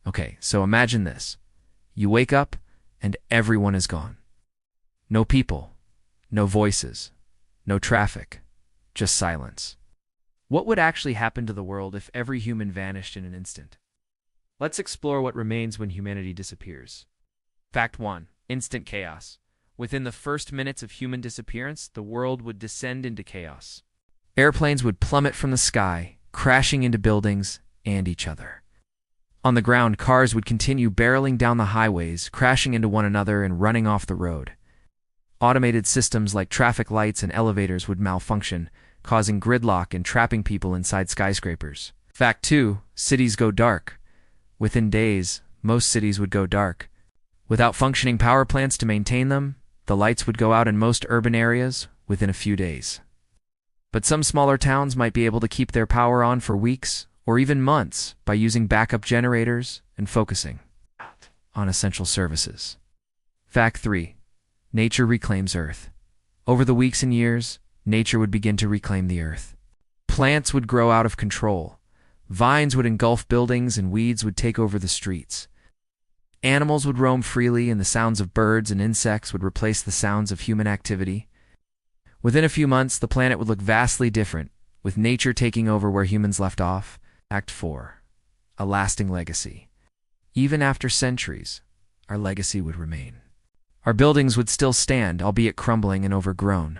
Okay, so imagine this. You wake up and everyone is gone. No people, no voices, no traffic, just silence. What would actually happen to the world if every human vanished in an instant? Let's explore what remains when humanity disappears. Fact 1. Instant chaos. Within the first minutes of human disappearance, the world would descend into chaos. Airplanes would plummet from the sky, crashing into buildings and each other. On the ground, cars would continue barreling down the highways, crashing into one another and running off the road. Automated systems like traffic lights and elevators would malfunction, causing gridlock and trapping people inside skyscrapers. Fact 2. Cities go dark. Within days, most cities would go dark. Without functioning power plants to maintain them, the lights would go out in most urban areas within a few days. But some smaller towns might be able to keep their power on for weeks or even months by using backup generators and focusing on essential services. Fact 3. Nature reclaims Earth. Over the weeks and years, nature would begin to reclaim the Earth. Plants would grow out of control. Vines would engulf buildings and weeds would take over the streets. Animals would roam freely and the sounds of birds and insects would replace the sounds of human activity. Within a few months, the planet would look vastly different, with nature taking over where humans left off. Act 4. A lasting legacy. Even after centuries, our legacy would remain. Our buildings would still stand, albeit crumbling and overgrown.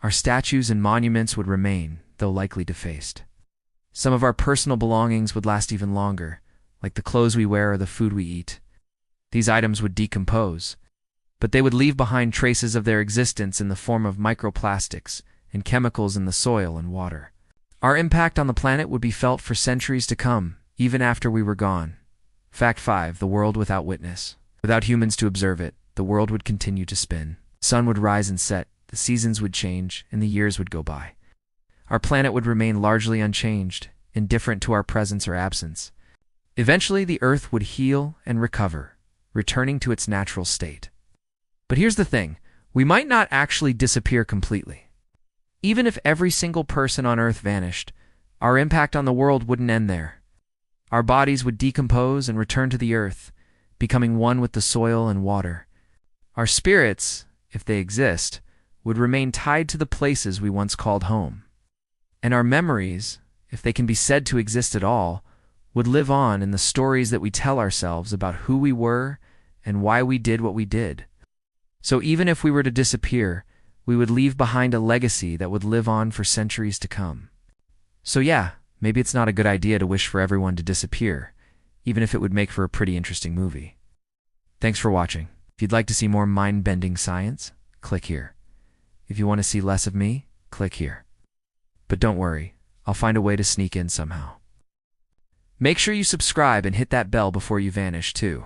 Our statues and monuments would remain, though likely defaced. Some of our personal belongings would last even longer, like the clothes we wear or the food we eat. These items would decompose, but they would leave behind traces of their existence in the form of microplastics and chemicals in the soil and water. Our impact on the planet would be felt for centuries to come, even after we were gone. Fact 5. The world without witness. Without humans to observe it, the world would continue to spin. The sun would rise and set, the seasons would change, and the years would go by. Our planet would remain largely unchanged, indifferent to our presence or absence. Eventually, the Earth would heal and recover, returning to its natural state. But here's the thing, we might not actually disappear completely. Even if every single person on Earth vanished, our impact on the world wouldn't end there. Our bodies would decompose and return to the Earth, becoming one with the soil and water. Our spirits, if they exist, would remain tied to the places we once called home. And our memories, if they can be said to exist at all, would live on in the stories that we tell ourselves about who we were and why we did what we did. So even if we were to disappear, we would leave behind a legacy that would live on for centuries to come. So yeah, maybe it's not a good idea to wish for everyone to disappear, even if it would make for a pretty interesting movie. Thanks for watching. If you'd like to see more mind-bending science, click here. If you want to see less of me, click here. But don't worry, I'll find a way to sneak in somehow. Make sure you subscribe and hit that bell before you vanish too.